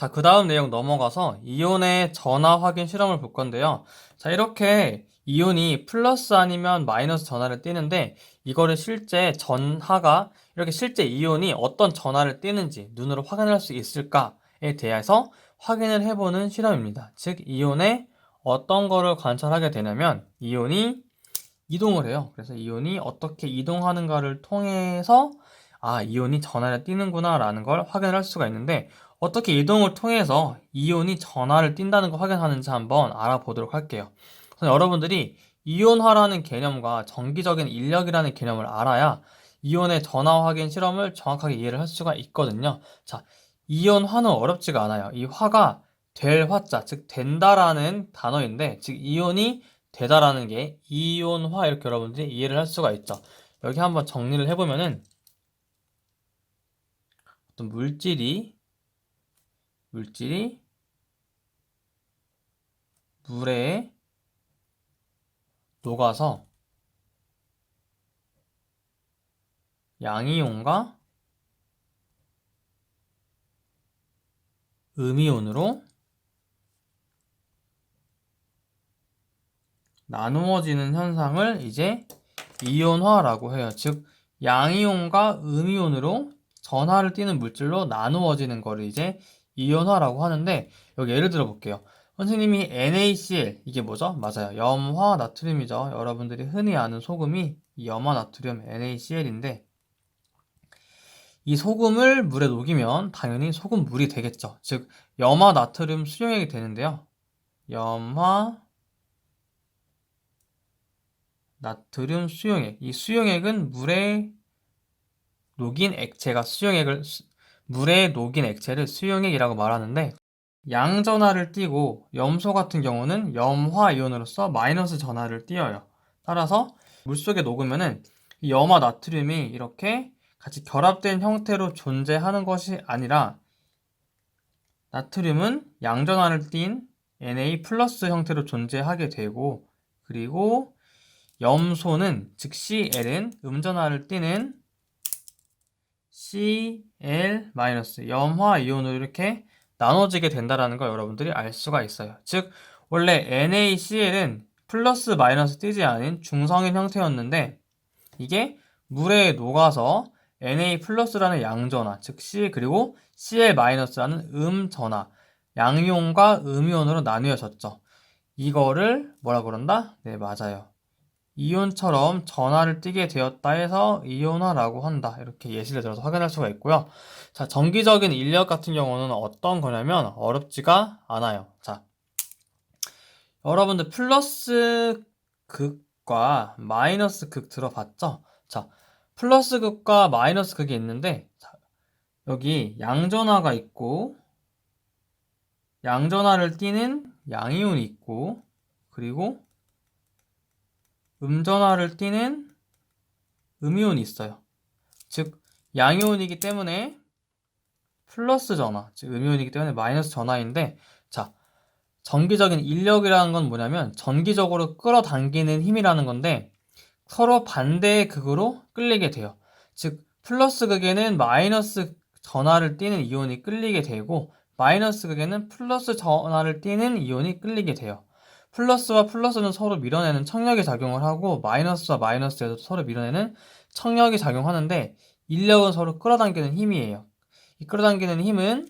자, 그 다음 내용 넘어가서 이온의 전하 확인 실험을 볼 건데요. 자, 이렇게 이온이 플러스 아니면 마이너스 전하를 띠는데 이거를 실제 전하가 이렇게 실제 이온이 어떤 전하를 띠는지 눈으로 확인할 수 있을까에 대해서 확인을 해보는 실험입니다. 즉, 이온의 어떤 거를 관찰하게 되냐면 이온이 이동을 해요. 그래서 이온이 어떻게 이동하는가를 통해서 이온이 전하를 띠는구나 라는 걸 확인할 수가 있는데 어떻게 이동을 통해서 이온이 전하를 띈다는 걸 확인하는지 한번 알아보도록 할게요. 그래서 여러분들이 이온화라는 개념과 정기적인 인력이라는 개념을 알아야 이온의 전하 확인 실험을 정확하게 이해를 할 수가 있거든요. 자, 이온화는 어렵지가 않아요. 이 화가 될 화자, 즉 된다라는 단어인데, 즉 이온이 되다라는 게 이온화 이렇게 여러분들이 이해를 할 수가 있죠. 여기 한번 정리를 해보면은 어떤 물질이 물에 녹아서 양이온과 음이온으로 나누어지는 현상을 이제 이온화라고 해요. 즉 양이온과 음이온으로 전하를 띠는 물질로 나누어지는 거를 이제 이온화라고 하는데 여기 예를 들어 볼게요. 선생님이 NaCl 이게 뭐죠? 맞아요. 염화 나트륨이죠. 여러분들이 흔히 아는 소금이 이 염화 나트륨 NaCl인데 이 소금을 물에 녹이면 당연히 소금물이 되겠죠. 즉 염화 나트륨 수용액이 되는데요. 염화 나트륨 수용액. 이 수용액은 물에 녹인 액체가 물에 녹인 액체를 수용액이라고 말하는데 양전하를 띠고 염소 같은 경우는 염화이온으로서 마이너스 전하를 띄어요. 따라서 물속에 녹으면은 이 염화 나트륨이 이렇게 같이 결합된 형태로 존재하는 것이 아니라 나트륨은 양전하를 띈 Na 플러스 형태로 존재하게 되고 그리고 염소는 즉 Cl은 음전하를 띠는 Cl- 염화 이온으로 이렇게 나눠지게 된다는 걸 여러분들이 알 수가 있어요. 즉 원래 NaCl은 플러스 마이너스 띄지 않은 중성인 형태였는데 이게 물에 녹아서 Na 플러스라는 양전하, 즉 C 그리고 Cl 마이너스라는 음전하, 양이온과 음이온으로 나뉘어졌죠. 이거를 뭐라 그런다? 네, 맞아요. 이온처럼 전하를 띠게 되었다 해서 이온화라고 한다. 이렇게 예시를 들어서 확인할 수가 있고요. 자, 정기적인 인력 같은 경우는 어떤 거냐면 어렵지가 않아요. 자, 여러분들 플러스 극과 마이너스 극 들어봤죠? 자, 플러스 극과 마이너스 극이 있는데 자, 여기 양전하가 있고 양전하를 띠는 양이온이 있고 그리고 음전하를 띠는 음이온이 있어요. 즉 양이온이기 때문에 플러스 전하, 즉 음이온이기 때문에 마이너스 전하인데 자, 정기적인 인력이라는 건 뭐냐면 전기적으로 끌어당기는 힘이라는 건데 서로 반대의 극으로 끌리게 돼요. 즉 플러스 극에는 마이너스 전하를 띠는 이온이 끌리게 되고 마이너스 극에는 플러스 전하를 띠는 이온이 끌리게 돼요. 플러스와 플러스는 서로 밀어내는 청력이 작용을 하고 마이너스와 마이너스에도 서로 밀어내는 청력이 작용하는데 인력은 서로 끌어당기는 힘이에요. 이 끌어당기는 힘은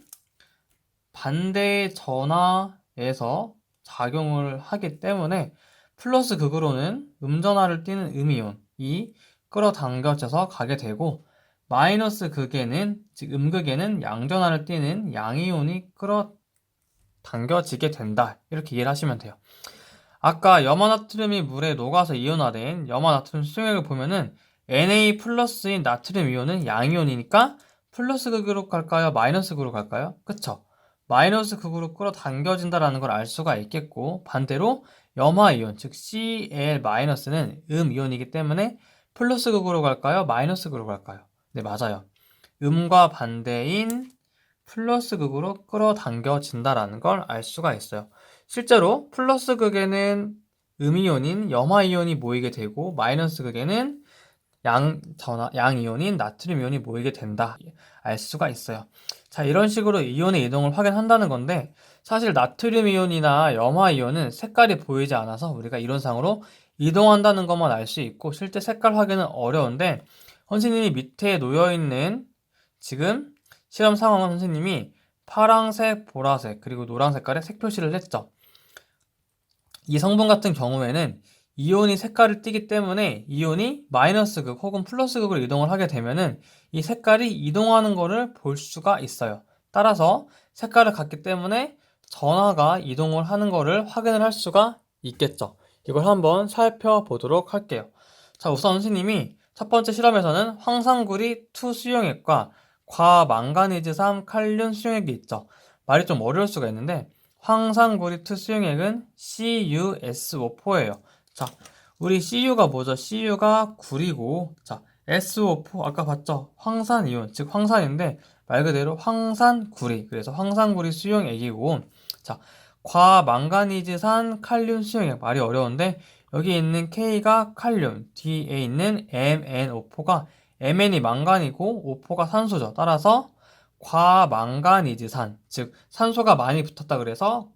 반대 전하에서 작용을 하기 때문에 플러스 극으로는 음전하를 띠는 음이온이 끌어당겨져서 가게 되고 마이너스 극에는 즉 음극에는 양전하를 띠는 양이온이 끌어당겨지게 된다. 이렇게 이해를 하시면 돼요. 아까 염화나트륨이 물에 녹아서 이온화된 염화나트륨 수용액을 보면은 Na 플러스인 나트륨 이온은 양이온이니까 플러스 극으로 갈까요? 마이너스 극으로 갈까요? 그쵸? 마이너스 극으로 끌어당겨진다라는 걸 알 수가 있겠고 반대로 염화이온 즉 Cl-는 음이온이기 때문에 플러스 극으로 갈까요? 마이너스 극으로 갈까요? 네, 맞아요. 음과 반대인 플러스 극으로 끌어당겨진다라는 걸 알 수가 있어요. 실제로 플러스 극에는 음이온인 염화이온이 모이게 되고 마이너스 극에는 양이온인 나트륨 이온이 모이게 된다. 알 수가 있어요. 자, 이런 식으로 이온의 이동을 확인한다는 건데, 사실 나트륨 이온이나 염화 이온은 색깔이 보이지 않아서 우리가 이론상으로 이동한다는 것만 알 수 있고, 실제 색깔 확인은 어려운데, 선생님이 밑에 놓여있는 지금 실험 상황은 선생님이 파랑색, 보라색, 그리고 노란 색깔의 색 표시를 했죠. 이 성분 같은 경우에는 이온이 색깔을 띠기 때문에 이온이 마이너스 극 혹은 플러스 극으로 이동을 하게 되면은 이 색깔이 이동하는 거를 볼 수가 있어요. 따라서 색깔을 갖기 때문에 전하가 이동을 하는 거를 확인을 할 수가 있겠죠. 이걸 한번 살펴보도록 할게요. 자, 우선 선생님이 첫 번째 실험에서는 황산구리 2 수용액과 과망가니즈 3 칼륨 수용액이 있죠. 말이 좀 어려울 수가 있는데 황산구리 2 수용액은 CuSO4예요. 자, 우리 CU가 뭐죠? CU가 구리고, 자, SO4 아까 봤죠? 황산이온, 즉 황산인데 말 그대로 황산구리, 그래서 황산구리 수용액이고, 자, 과망가니즈산 칼륨 수용액, 말이 어려운데 여기 있는 K가 칼륨, 뒤에 있는 MnO4가 Mn이 망간이고 O4가 산소죠. 따라서 과망가니즈산, 즉 산소가 많이 붙었다 그래서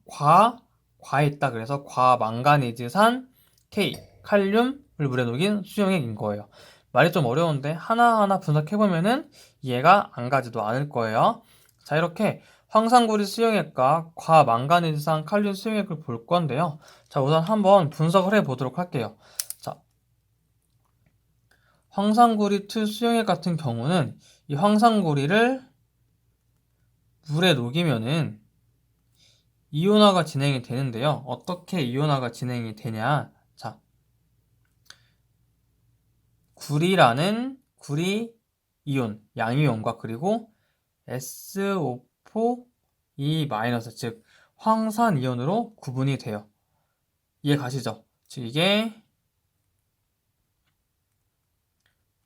과했다 그래서 과망가니즈산 K, 칼륨을 물에 녹인 수용액인 거예요. 말이 좀 어려운데 하나하나 분석해보면은 이해가 안 가지도 않을 거예요. 자, 이렇게 황산구리 수용액과 과망가니즈산 칼륨 수용액을 볼 건데요. 자, 우선 한번 분석을 해보도록 할게요. 자, 황산구리 2 수용액 같은 경우는 이 황산구리를 물에 녹이면은 이온화가 진행이 되는데요. 어떻게 이온화가 진행이 되냐? 자, 구리 이온, 양이온과 그리고 SO4 즉 황산 이온으로 구분이 돼요. 이해 가시죠? 즉 이게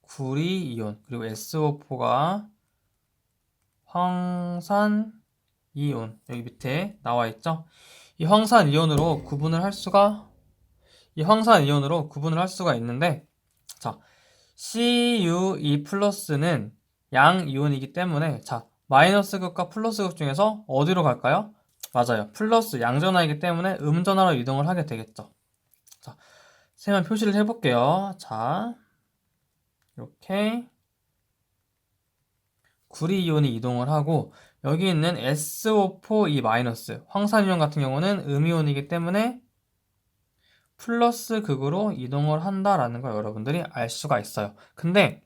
구리 이온 그리고 SO4가 황산 이온 여기 밑에 나와 있죠? 이 황산 이온으로 구분을 할 수가 있는데, 자, CuE 플러스는 양 이온이기 때문에, 자, 마이너스 극과 플러스 극 중에서 어디로 갈까요? 맞아요. 플러스 양전하이기 때문에 음전하로 이동을 하게 되겠죠. 자, 세면 표시를 해볼게요. 자, 이렇게 구리 이온이 이동을 하고 여기 있는 SO4 황산이온 같은 경우는 음이온이기 때문에 플러스 극으로 이동을 한다라는 걸 여러분들이 알 수가 있어요. 근데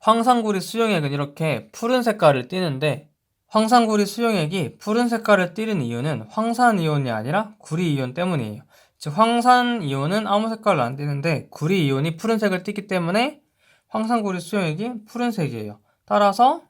황산구리 수용액은 이렇게 푸른 색깔을 띠는데, 황산구리 수용액이 푸른 색깔을 띠는 이유는 황산이온이 아니라 구리이온 때문이에요. 즉 황산이온은 아무 색깔을 안 띠는데 구리이온이 푸른색을 띠기 때문에 황산구리 수용액이 푸른색이에요. 따라서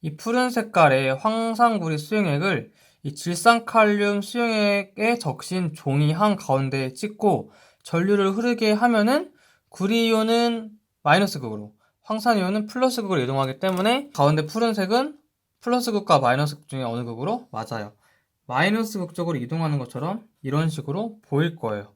이 푸른 색깔의 황산구리 수용액을 이 질산칼륨 수용액에 적신 종이 한 가운데에 찍고 전류를 흐르게 하면은 구리이온은 마이너스 극으로, 황산이온은 플러스 극으로 이동하기 때문에 가운데 푸른색은 플러스 극과 마이너스 극 중에 어느 극으로? 맞아요. 마이너스 극 쪽으로 이동하는 것처럼 이런 식으로 보일 거예요.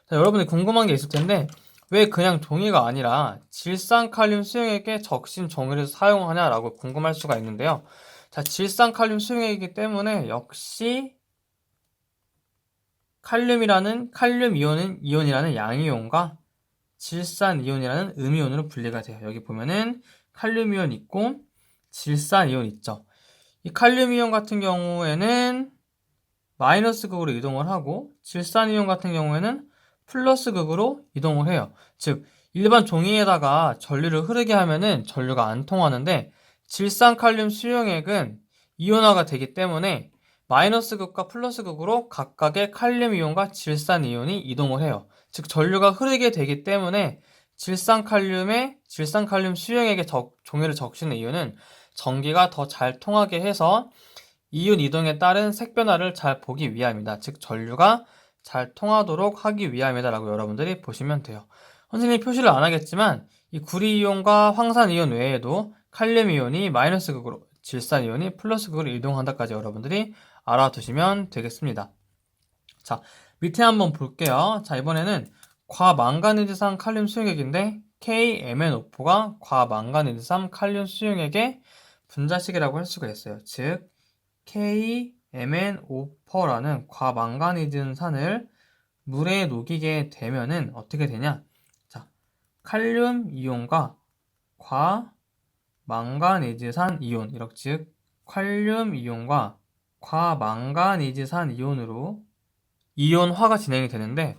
자, 여러분이 궁금한 게 있을 텐데 왜 그냥 종이가 아니라 질산칼륨 수용액에 적신 종이를 사용하냐라고 궁금할 수가 있는데요. 자, 질산칼륨 수용액이기 때문에 역시 칼륨 이온이라는 양이온과 질산 이온이라는 음이온으로 분리가 돼요. 여기 보면은 칼륨 이온 있고 질산 이온 있죠. 이 칼륨 이온 같은 경우에는 마이너스 극으로 이동을 하고 질산 이온 같은 경우에는 플러스 극으로 이동을 해요. 즉 일반 종이에다가 전류를 흐르게 하면은 전류가 안 통하는데 질산칼륨 수용액은 이온화가 되기 때문에 마이너스 극과 플러스 극으로 각각의 칼륨 이온과 질산 이온이 이동을 해요. 즉 전류가 흐르게 되기 때문에 질산칼륨 수용액에 종이를 적시는 이유는 전기가 더 잘 통하게 해서 이온 이동에 따른 색 변화를 잘 보기 위함이다. 즉 전류가 잘 통하도록 하기 위함이다라고 여러분들이 보시면 돼요. 선생님이 표시를 안 하겠지만 이 구리이온과 황산이온 외에도 칼륨 이온이 마이너스 극으로, 질산 이온이 플러스 극으로 이동한다까지 여러분들이 알아두시면 되겠습니다. 자, 밑에 한번 볼게요. 자, 이번에는 과망가니즈산 칼륨 수용액인데 KMnO4가 과망간이드3 칼륨 수용액의 분자식이라고 할 수가 있어요. 즉 KMnO4라는 과망간이드산을 물에 녹이게 되면은 어떻게 되냐? 자, 칼륨 이온과 과망간이드산 이온, 이렇게 즉 칼륨 이온과 과망간이드산 이온으로 이온화가 진행이 되는데,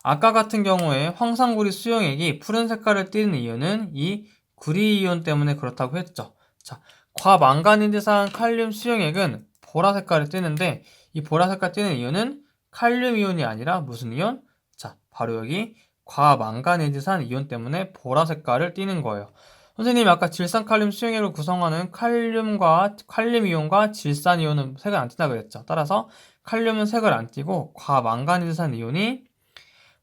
아까 같은 경우에 황산구리 수용액이 푸른 색깔을 띠는 이유는 이 구리이온 때문에 그렇다고 했죠. 자, 과망간이드산 칼륨 수용액은 보라 색깔을 띠는데, 이 보라 색깔 띠는 이유는 칼륨 이온이 아니라 무슨 이온? 자, 바로 여기 과망간이드산 이온 때문에 보라 색깔을 띠는 거예요. 선생님이 아까 질산칼륨 수용액을 구성하는 칼륨 이온과 질산 이온은 색을 안 띈다고 그랬죠. 따라서 칼륨은 색을 안 띠고 과망간이드산 이온이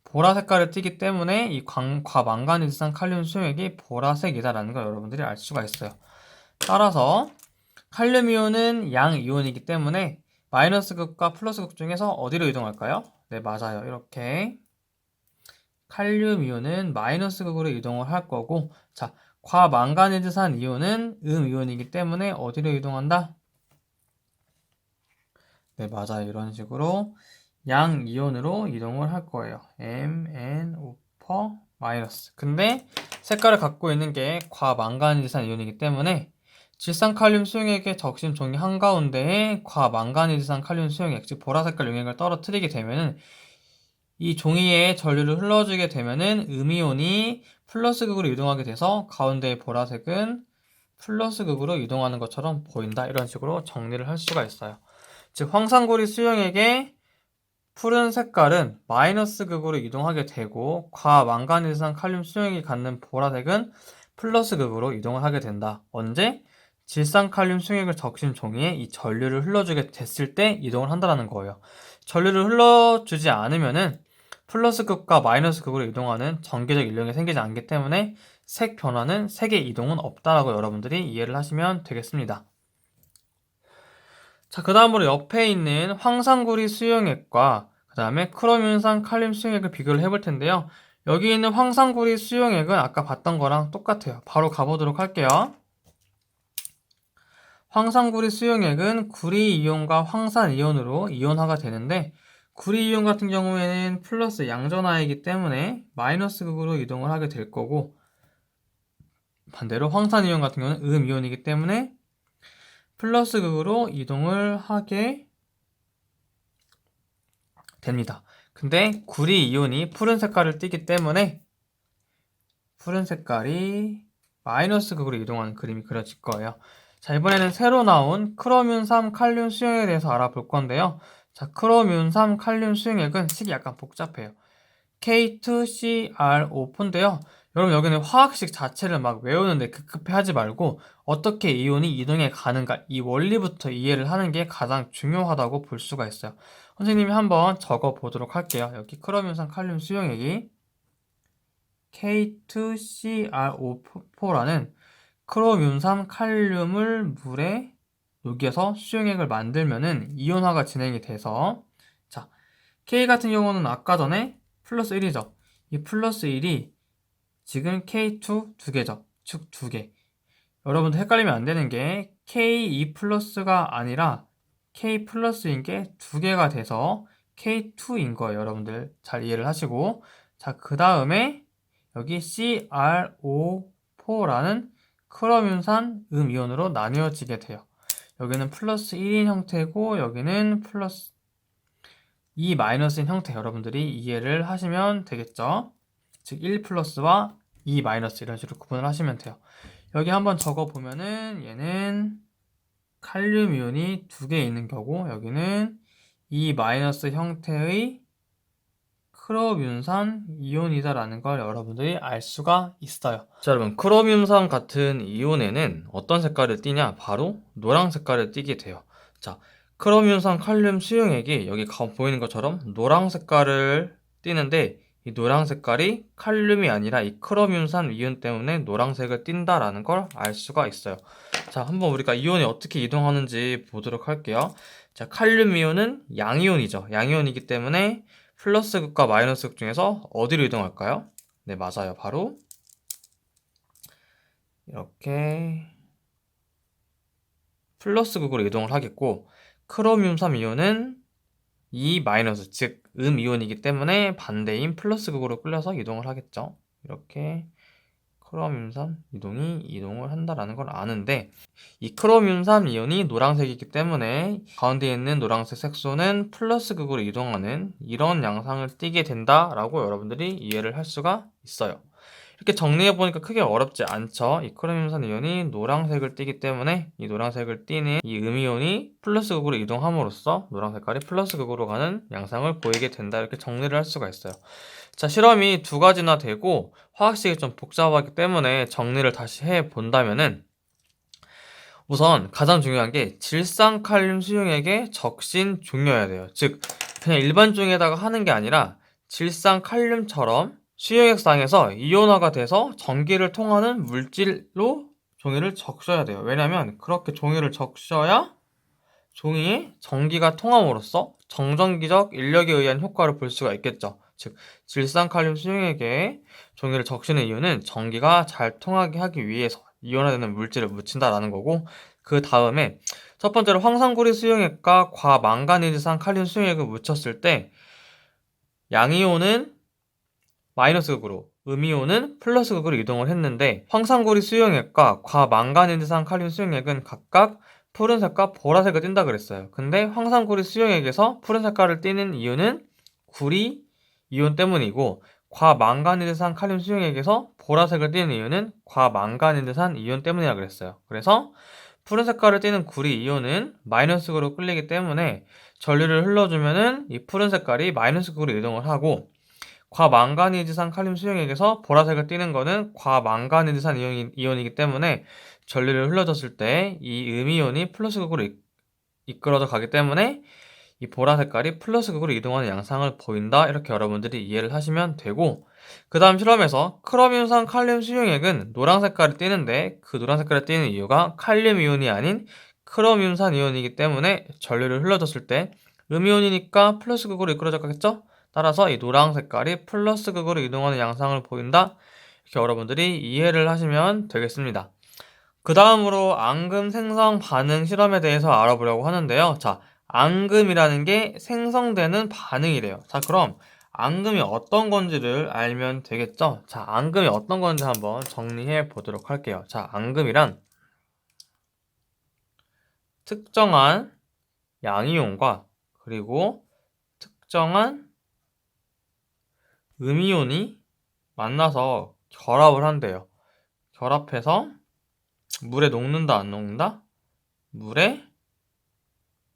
보라 색깔을 띠기 때문에 이 과망간이드산 칼륨 수용액이 보라색이다라는 걸 여러분들이 알 수가 있어요. 따라서 칼륨 이온은 양 이온이기 때문에 마이너스 극과 플러스 극 중에서 어디로 이동할까요? 네, 맞아요. 이렇게 칼륨 이온은 마이너스 극으로 이동을 할 거고, 자, 과망간이드산 이온은 이온이기 때문에 어디로 이동한다? 네, 맞아요. 이런 식으로 양 이온으로 이동을 할 거예요. MnO4 마이너스. 근데 색깔을 갖고 있는 게 과망간이드산 이온이기 때문에 질산칼륨 수용액의 적심 종이 한가운데에 과망간이드산 칼륨 수용액, 즉 보라색깔 용액을 떨어뜨리게 되면은 이 종이에 전류를 흘러주게 되면은 음이온이 플러스 극으로 이동하게 돼서 가운데의 보라색은 플러스 극으로 이동하는 것처럼 보인다. 이런 식으로 정리를 할 수가 있어요. 즉 황산구리 수용액의 푸른 색깔은 마이너스 극으로 이동하게 되고, 과망간이드산 칼륨 수용액이 갖는 보라색은 플러스 극으로 이동을 하게 된다. 언제? 질산칼륨 수용액을 적신 종이에 이 전류를 흘러주게 됐을 때 이동을 한다는 거예요. 전류를 흘러주지 않으면은 플러스 극과 마이너스 극으로 이동하는 전개적 인력이 생기지 않기 때문에 색 변화는, 색의 이동은 없다라고 여러분들이 이해를 하시면 되겠습니다. 자, 그 다음으로 옆에 있는 황산구리 수용액과 그 다음에 크롬윤산 칼륨 수용액을 비교를 해볼 텐데요. 여기 있는 황산구리 수용액은 아까 봤던 거랑 똑같아요. 바로 가보도록 할게요. 황산구리 수용액은 구리 이온과 황산 이온으로 이온화가 되는데, 구리 이온 같은 경우에는 플러스 양전하이기 때문에 마이너스 극으로 이동을 하게 될 거고, 반대로 황산 이온 같은 경우는 이온이기 때문에 플러스 극으로 이동을 하게 됩니다. 근데 구리 이온이 푸른 색깔을 띠기 때문에 푸른 색깔이 마이너스 극으로 이동하는 그림이 그려질 거예요. 자, 이번에는 새로 나온 크롬윤3 칼륨 수용액에 대해서 알아볼 건데요. 자, 크롬윤3 칼륨 수용액은 식이 약간 복잡해요. K2CR5인데요. 여러분 여기는 화학식 자체를 막 외우는데 급급해 하지 말고 어떻게 이온이 이동해 가는가, 이 원리부터 이해를 하는 게 가장 중요하다고 볼 수가 있어요. 선생님이 한번 적어 보도록 할게요. 여기 크롬윤산 칼륨 수용액이 K2CR5라는 크롬윤산 칼륨을 물에 녹여서 수용액을 만들면은 이온화가 진행이 돼서, 자, K 같은 경우는 아까 전에 플러스 1이죠. 이 플러스 1이 지금 K2 두 개죠. 즉 두 개. 여러분들 헷갈리면 안 되는 게 K2 플러스가 아니라 K 플러스인 게 두 개가 돼서 K2인 거예요. 여러분들 잘 이해를 하시고. 자, 그 다음에 여기 CrO4라는 크롬윤산 이온으로 나뉘어지게 돼요. 여기는 플러스 1인 형태고 여기는 플러스 2 마이너스인 형태, 여러분들이 이해를 하시면 되겠죠. 즉 1 플러스와 2 마이너스 이런 식으로 구분을 하시면 돼요. 여기 한번 적어 보면은 얘는 칼륨 이온이 두 개 있는 거고, 여기는 2 마이너스 형태의 크롬윤산 이온이다라는 걸 여러분들이 알 수가 있어요. 자, 여러분 크롬윤산 같은 이온에는 어떤 색깔을 띠냐? 바로 노랑 색깔을 띠게 돼요. 자, 크롬윤산 칼륨 수용액이 여기 보이는 것처럼 노랑 색깔을 띠는데, 이 노랑 색깔이 칼륨이 아니라 이 크롬윤산 이온 때문에 노란색을 띈다라는 걸 알 수가 있어요. 자, 한번 우리가 이온이 어떻게 이동하는지 보도록 할게요. 자, 칼륨 이온은 양이온이죠. 양이온이기 때문에 플러스 극과 마이너스 극 중에서 어디로 이동할까요? 네, 맞아요. 바로 이렇게 플러스 극으로 이동을 하겠고, 크로뮴3 이온은 이 마이너스, 즉 이온이기 때문에 반대인 플러스 극으로 끌려서 이동을 하겠죠. 이렇게 크로뮴3 이동을 한다라는 걸 아는데, 이 크로뮴3 이온이 노란색이기 때문에 가운데 있는 노란색 색소는 플러스 극으로 이동하는 이런 양상을 띠게 된다라고 여러분들이 이해를 할 수가 있어요. 이렇게 정리해보니까 크게 어렵지 않죠. 이 크로뮴3 이온이 노란색을 띠기 때문에 이 노란색을 띠는 이 음이온이 플러스 극으로 이동함으로써 노란 색깔이 플러스 극으로 가는 양상을 보이게 된다. 이렇게 정리를 할 수가 있어요. 자, 실험이 두 가지나 되고 화학식이 좀 복잡하기 때문에 정리를 다시 해본다면은, 우선 가장 중요한 게 질산칼륨 수용액의 적신 종이어야 돼요. 즉 그냥 일반 종이에다가 하는 게 아니라 질산칼륨처럼 수용액상에서 이온화가 돼서 전기를 통하는 물질로 종이를 적셔야 돼요. 왜냐면 그렇게 종이를 적셔야 종이에 전기가 통함으로써 정전기적 인력에 의한 효과를 볼 수가 있겠죠. 즉 질산칼륨 수용액에 종이를 적시는 이유는 전기가 잘 통하게 하기 위해서 이온화되는 물질을 묻힌다라는 거고, 그 다음에 첫 번째로 황산구리 수용액과 과망가니즈산 칼륨 수용액을 묻혔을 때 양이온은 마이너스 극으로, 음이온은 플러스 극으로 이동을 했는데, 황산구리 수용액과 과망가니즈산 칼륨 수용액은 각각 푸른색과 보라색을 띈다 그랬어요. 근데 황산구리 수용액에서 푸른 색깔을 띠는 이유는 구리 이온 때문이고, 과망가니즈산 칼륨 수용액에서 보라색을 띠는 이유는 과망가니즈산 이온 때문이라 그랬어요. 그래서 푸른 색깔을 띠는 구리 이온은 마이너스 극으로 끌리기 때문에 전류를 흘러주면은 이 푸른 색깔이 마이너스 극으로 이동을 하고, 과망가니즈산 칼륨 수용액에서 보라색을 띠는 거는 과망가니즈산 이온이기 때문에 전류를 흘려줬을 때 이 음이온이 플러스 극으로 이끌어져 가기 때문에 이 보라 색깔이 플러스 극으로 이동하는 양상을 보인다. 이렇게 여러분들이 이해를 하시면 되고, 그 다음 실험에서 크로뮴산 칼륨 수용액은 노란 색깔을 띠는데 그 노란 색깔을 띠는 이유가 칼륨 이온이 아닌 크로뮴산 이온이기 때문에 전류를 흘려줬을 때 음이온이니까 플러스 극으로 이끌어져 가겠죠? 따라서 이 노란 색깔이 플러스 극으로 이동하는 양상을 보인다. 이렇게 여러분들이 이해를 하시면 되겠습니다. 그 다음으로 앙금 생성 반응 실험에 대해서 알아보려고 하는데요. 자, 앙금이라는 게 생성되는 반응이래요. 자, 그럼 앙금이 어떤 건지를 알면 되겠죠? 자, 앙금이 어떤 건지 한번 정리해 보도록 할게요. 자, 앙금이란 특정한 양이온과 그리고 특정한 음이온이 만나서 결합을 한대요. 결합해서 물에 녹는다, 안 녹는다? 물에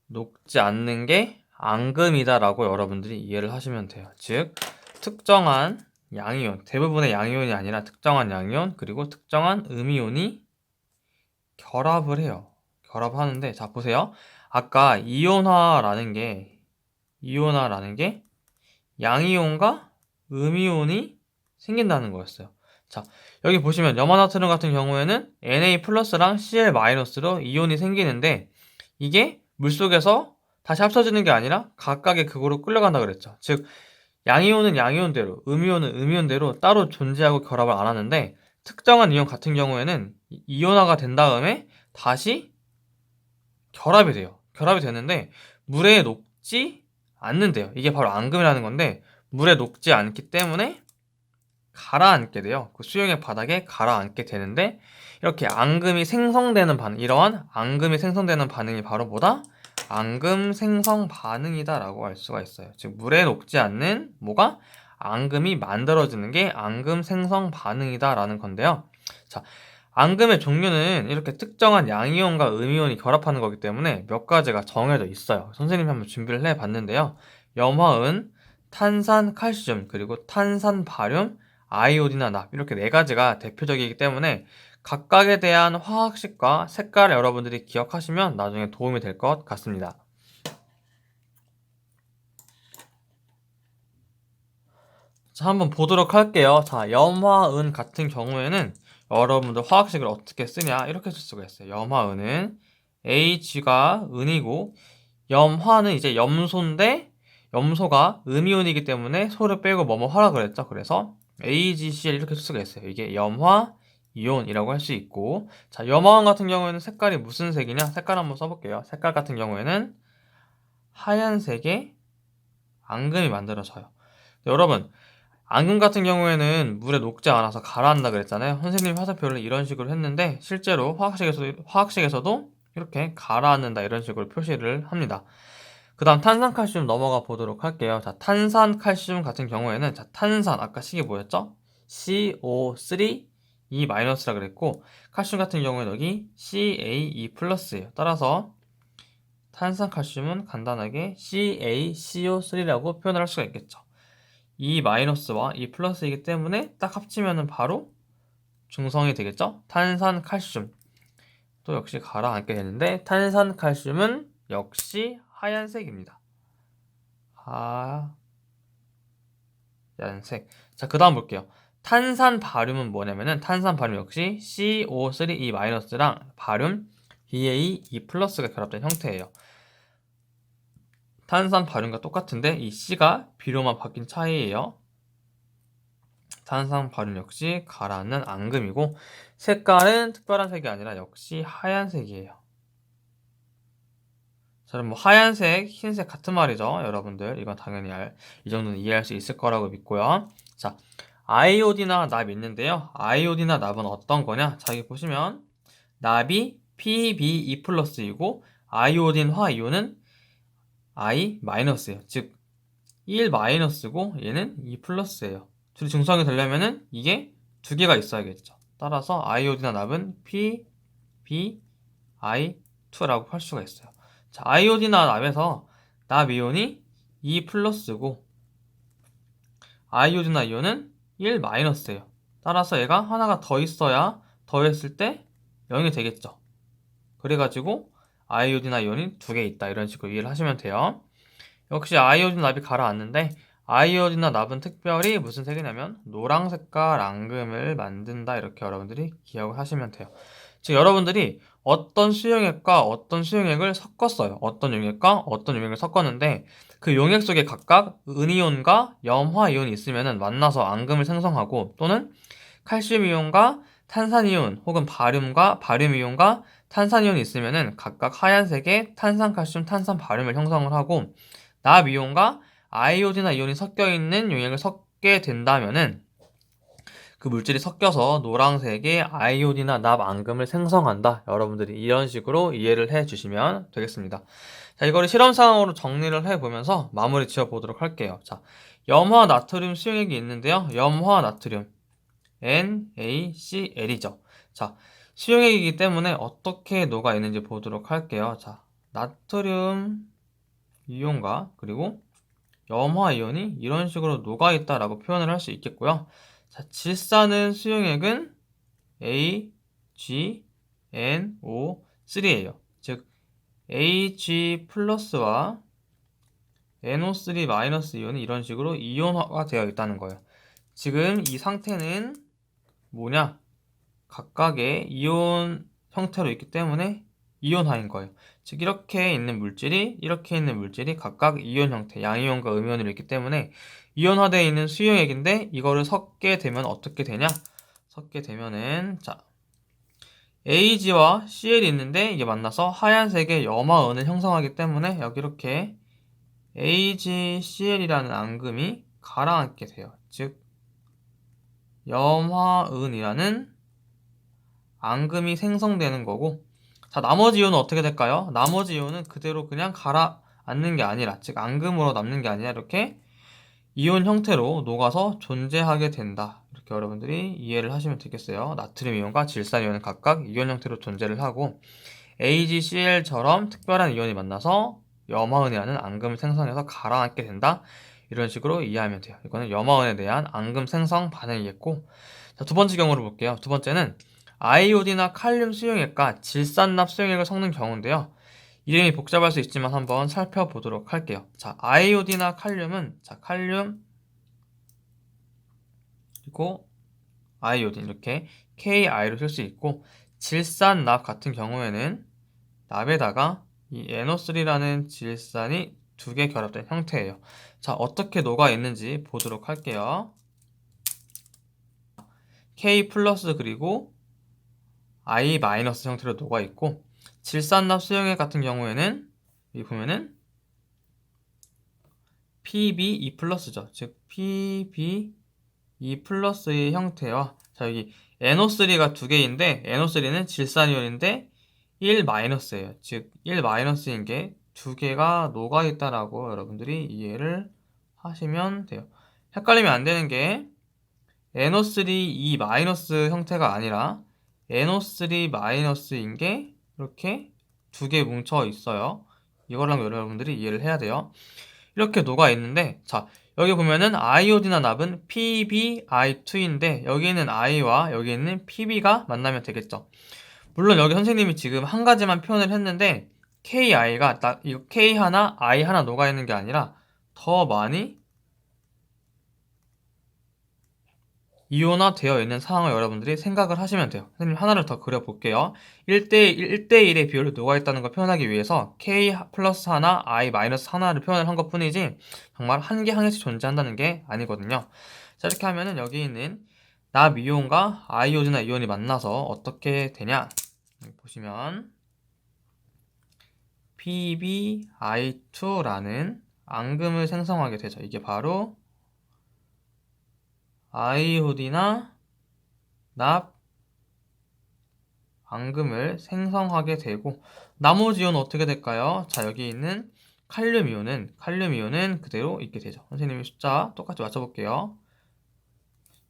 녹지 않는 게 앙금이다라고 여러분들이 이해를 하시면 돼요. 즉 특정한 양이온, 대부분의 양이온이 아니라 특정한 양이온, 그리고 특정한 음이온이 결합을 해요. 결합하는데, 자 보세요. 아까 이온화라는 게 양이온과 음이온이 생긴다는 거였어요. 자, 여기 보시면 염화나트륨 같은 경우에는 Na 플러스랑 Cl 마이너스로 이온이 생기는데, 이게 물속에서 다시 합쳐지는 게 아니라 각각의 극으로 끌려간다 그랬죠. 즉 양이온은 양이온대로, 음이온은 음이온대로 따로 존재하고 결합을 안 하는데, 특정한 이온 같은 경우에는 이온화가 된 다음에 다시 결합이 돼요. 결합이 되는데 물에 녹지 않는데요. 이게 바로 앙금이라는 건데, 물에 녹지 않기 때문에 가라앉게 돼요. 그 수용액 바닥에 가라앉게 되는데, 이렇게 앙금이 생성되는 반응, 이러한 앙금이 생성되는 반응이 바로 뭐다? 앙금 생성 반응이다 라고 할 수가 있어요. 즉 물에 녹지 않는 뭐가? 앙금이 만들어지는 게 앙금 생성 반응이다 라는 건데요. 자, 앙금의 종류는 이렇게 특정한 양이온과 음이온이 결합하는 거기 때문에 몇 가지가 정해져 있어요. 선생님이 한번 준비를 해봤는데요. 염화은, 탄산, 칼슘, 그리고 탄산, 바륨, 아이오딘과 납, 이렇게 네 가지가 대표적이기 때문에 각각에 대한 화학식과 색깔을 여러분들이 기억하시면 나중에 도움이 될 것 같습니다. 자, 한번 보도록 할게요. 자, 염화은 같은 경우에는 여러분들 화학식을 어떻게 쓰냐, 이렇게 쓸 수가 있어요. 염화은은 H가 은이고, 염화는 이제 염소인데 염소가 음이온이기 때문에 소를 빼고 뭐뭐 화라 그랬죠. 그래서 AgCl 이렇게 쓸 수가 있어요. 이게 염화 이온이라고 할 수 있고, 자, 염화원 같은 경우에는 색깔이 무슨 색이냐? 색깔 한번 써볼게요. 색깔 같은 경우에는 하얀색의 앙금이 만들어져요. 여러분, 앙금 같은 경우에는 물에 녹지 않아서 가라앉는다 그랬잖아요. 선생님이 화살표를 이런 식으로 했는데 실제로 화학식에서도 이렇게 가라앉는다 이런 식으로 표시를 합니다. 그 다음 탄산칼슘 넘어가 보도록 할게요. 자, 탄산칼슘 같은 경우에는 자, 탄산 아까 식이 뭐였죠? CO3 E-라 그랬고 칼슘 같은 경우에는 여기 CaE 플러스예요. 따라서 탄산칼슘은 간단하게 CaCO3라고 표현을 할 수가 있겠죠. E 마이너스와 E 플러스이기 때문에 딱 합치면 바로 중성이 되겠죠? 탄산칼슘. 또 역시 가라앉게 되는데 탄산칼슘은 역시 하얀색입니다. 하얀색. 자, 그 다음 볼게요. 탄산 바륨은 뭐냐면은 탄산 바륨 역시 CO3E-랑 바륨 BaE 플러스가 결합된 형태예요. 탄산 바륨과 똑같은데 이 C가 B로만 바뀐 차이예요. 탄산 바륨 역시 가라앉는 앙금이고 색깔은 특별한 색이 아니라 역시 하얀색이에요. 자, 그럼 뭐 하얀색, 흰색 같은 말이죠. 여러분들 이건 당연히 이 정도는 이해할 수 있을 거라고 믿고요. 자, 아이오디나 납이 있는데요. 아이오디나 납은 어떤 거냐? 자, 여기 보시면 납이 PbE 플러스이고 아이오딘화 이온은 I 마이너스예요. 즉 1 마이너스고 얘는 2 플러스예요. 둘이 중성이 되려면은 이게 두 개가 있어야겠죠. 따라서 아이오디나 납은 PbI2라고 할 수가 있어요. 자, 아이오디나 납에서 납 이온이 2 플러스고 아이오디나 이온은 1 마이너스예요. 따라서 얘가 하나가 더 있어야 더했을 때 0이 되겠죠. 그래가지고 아이오디나 이온이 두 개 있다 이런 식으로 이해를 하시면 돼요. 역시 아이오딘 납이 가라앉는데 아이오딘과 납은 특별히 무슨 색이냐면 노랑 색깔 앙금을 만든다 이렇게 여러분들이 기억을 하시면 돼요. 즉 여러분들이 어떤 수용액과 어떤 수용액을 섞었어요. 어떤 용액과 어떤 용액을 섞었는데 그 용액 속에 각각 은이온과 염화이온이 있으면 만나서 앙금을 생성하고 또는 칼슘이온과 탄산이온 혹은 바륨과 바륨이온과 탄산이온이 있으면 각각 하얀색의 탄산칼슘 탄산바륨을 형성을 하고 납이온과 아이오디나 이온이 섞여 있는 용액을 섞게 된다면은 그 물질이 섞여서 노란색의 아이오디나 납 앙금을 생성한다. 여러분들이 이런 식으로 이해를 해 주시면 되겠습니다. 자, 이거를 실험 상황으로 정리를 해 보면서 마무리 지어 보도록 할게요. 자, 염화 나트륨 수용액이 있는데요. 염화 나트륨 NaCl이죠. 자, 수용액이기 때문에 어떻게 녹아 있는지 보도록 할게요. 자, 나트륨 이온과 그리고 염화 이온이 이런 식으로 녹아 있다라고 표현을 할 수 있겠고요. 자, 질산은 수용액은 AgNO3예요. 즉 Ag 플러스와 NO3 마이너스 이온이 이런 식으로 이온화가 되어 있다는 거예요. 지금 이 상태는 뭐냐? 각각의 이온 형태로 있기 때문에 이온화인 거예요. 즉 이렇게 있는 물질이 각각 이온 형태, 양이온과 음이온으로 있기 때문에 이온화되어 있는 수용액인데 이거를 섞게 되면 어떻게 되냐? 섞게 되면은 자 Ag와 Cl이 있는데 이게 만나서 하얀색의 염화은을 형성하기 때문에 여기 이렇게 AgCl이라는 앙금이 가라앉게 돼요. 즉 염화은이라는 앙금이 생성되는 거고 자, 나머지 이온은 어떻게 될까요? 나머지 이온은 그대로 그냥 가라앉는 게 아니라 즉 앙금으로 남는 게 아니라 이렇게 이온 형태로 녹아서 존재하게 된다. 이렇게 여러분들이 이해를 하시면 되겠어요. 나트륨 이온과 질산 이온은 각각 이온 형태로 존재를 하고 AgCl처럼 특별한 이온이 만나서 염화은이라는 앙금을 생성해서 가라앉게 된다. 이런 식으로 이해하면 돼요. 이거는 염화은에 대한 앙금 생성 반응이겠고 자, 두 번째 경우를 볼게요. 두 번째는 아이오디나 칼륨 수용액과 질산납 수용액을 섞는 경우인데요. 이름이 복잡할 수 있지만 한번 살펴보도록 할게요. 자, 아이오디나 칼륨은 자, 칼륨 그리고 아이오딘 이렇게 KI로 쓸 수 있고 질산납 같은 경우에는 납에다가 이 NO3라는 질산이 두 개 결합된 형태예요. 자, 어떻게 녹아 있는지 보도록 할게요. K 플러스 그리고 I 마이너스 형태로 녹아 있고, 질산납 수용액 같은 경우에는 여기 보면은 PbE 플러스죠. 즉 PbE 플러스의 형태와, 자 여기 NO3가 두 개인데 NO3는 질산이온인데 1 마이너스예요. 즉 1 마이너스인 게 두 개가 녹아 있다라고 여러분들이 이해를 하시면 돼요. 헷갈리면 안 되는 게 NO3E 마이너스 형태가 아니라 NO3 마이너스인 게 이렇게 두 개 뭉쳐 있어요. 이거랑 여러분들이 이해를 해야 돼요. 이렇게 녹아 있는데, 자 여기 보면은 아이오딘화 납은 PbI2인데 여기는 I와 여기 있는 Pb가 만나면 되겠죠. 물론 여기 선생님이 지금 한 가지만 표현을 했는데 KI가 이거 K 하나 I 하나 녹아 있는 게 아니라 더 많이 이온화 되어 있는 상황을 여러분들이 생각을 하시면 돼요. 선생님 하나를 더 그려볼게요. 1대1의 비율로 녹아 있다는 걸 표현하기 위해서 K 플러스 하나, I 마이너스 하나를 표현을 한 것 뿐이지 정말 한 개 한 개씩 존재한다는 게 아니거든요. 자, 이렇게 하면은 여기 있는 납이온과 아이오딘화 이온이 만나서 어떻게 되냐 보시면 PbI2라는 앙금을 생성하게 되죠. 이게 바로 아이오딘화 납 앙금을 생성하게 되고, 나머지 이온은 어떻게 될까요? 자 여기 있는 칼륨 이온은 그대로 있게 되죠. 선생님이 숫자 똑같이 맞춰볼게요.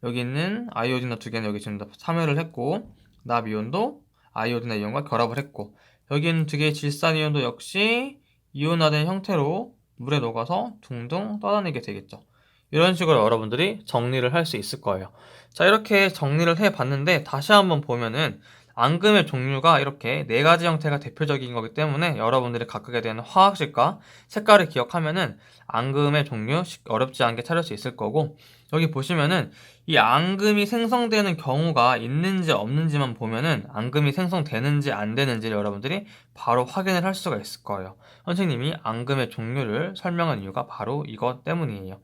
여기 있는 아이오딘화 두 개는 여기 지금 다 참여를 했고, 납 이온도 아이오딘화 이온과 결합을 했고, 여기 있는 두 개의 질산 이온도 역시 이온화된 형태로 물에 녹아서 둥둥 떠다니게 되겠죠. 이런 식으로 여러분들이 정리를 할 수 있을 거예요. 자 이렇게 정리를 해 봤는데 다시 한번 보면은 앙금의 종류가 이렇게 네 가지 형태가 대표적인 거기 때문에 여러분들이 각각에 대한 화학식과 색깔을 기억하면은 앙금의 종류 어렵지 않게 찾을 수 있을 거고, 여기 보시면은 이 앙금이 생성되는 경우가 있는지 없는지만 보면은 앙금이 생성되는지 안 되는지를 여러분들이 바로 확인을 할 수가 있을 거예요. 선생님이 앙금의 종류를 설명한 이유가 바로 이것 때문이에요.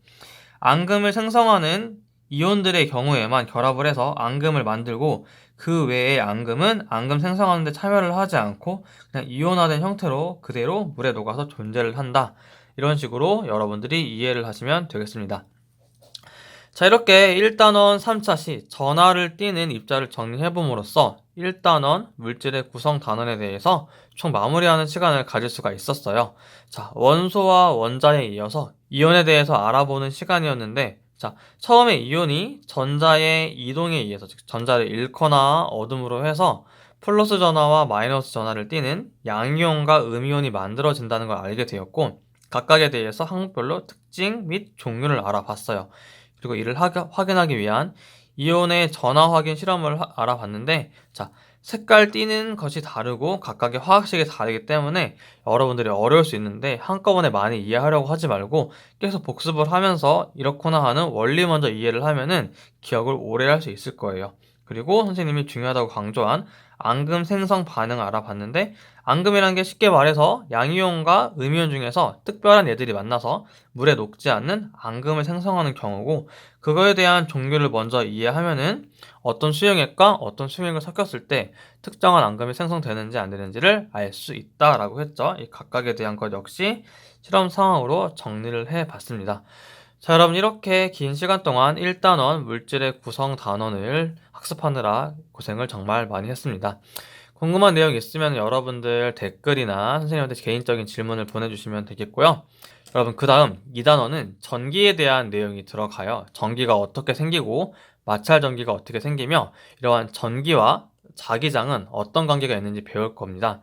앙금을 생성하는 이온들의 경우에만 결합을 해서 앙금을 만들고, 그 외의 앙금은 앙금 생성하는 데 참여를 하지 않고 그냥 이온화된 형태로 그대로 물에 녹아서 존재를 한다. 이런 식으로 여러분들이 이해를 하시면 되겠습니다. 자 이렇게 1단원 3차 시 전하를 띠는 입자를 정리해봄으로써 1단원 물질의 구성 단원에 대해서 총 마무리하는 시간을 가질 수가 있었어요. 자 원소와 원자에 이어서 이온에 대해서 알아보는 시간이었는데, 자 처음에 이온이 전자의 이동에 의해서, 즉 전자를 잃거나 얻음으로 해서 플러스 전하와 마이너스 전하를 띠는 양이온과 음이온이 만들어진다는 걸 알게 되었고, 각각에 대해서 항목별로 특징 및 종류를 알아봤어요. 그리고 이를 확인하기 위한 이온의 전하 확인 실험을 알아봤는데, 자 색깔 띠는 것이 다르고 각각의 화학식이 다르기 때문에 여러분들이 어려울 수 있는데 한꺼번에 많이 이해하려고 하지 말고 계속 복습을 하면서 이렇구나 하는 원리 먼저 이해를 하면은 기억을 오래 할 수 있을 거예요. 그리고 선생님이 중요하다고 강조한 앙금 생성 반응을 알아봤는데, 앙금이란 게 쉽게 말해서 양이온과 음이온 중에서 특별한 애들이 만나서 물에 녹지 않는 앙금을 생성하는 경우고, 그거에 대한 종류를 먼저 이해하면은 어떤 수용액과 어떤 수용액을 섞였을 때 특정한 앙금이 생성되는지 안 되는지를 알 수 있다라고 했죠. 이 각각에 대한 것 역시 실험 상황으로 정리를 해 봤습니다. 자 여러분, 이렇게 긴 시간 동안 1단원 물질의 구성 단원을 학습하느라 고생을 정말 많이 했습니다. 궁금한 내용 있으면 여러분들 댓글이나 선생님한테 개인적인 질문을 보내주시면 되겠고요. 여러분, 그 다음 2단원은 전기에 대한 내용이 들어가요. 전기가 어떻게 생기고 마찰 전기가 어떻게 생기며 이러한 전기와 자기장은 어떤 관계가 있는지 배울 겁니다.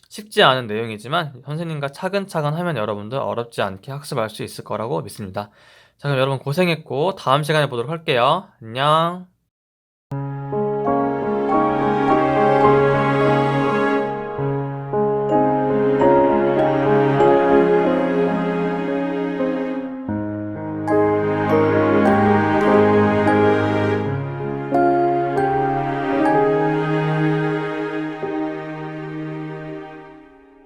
쉽지 않은 내용이지만 선생님과 차근차근 하면 여러분들 어렵지 않게 학습할 수 있을 거라고 믿습니다. 자 그럼 여러분 고생했고 다음 시간에 보도록 할게요. 안녕.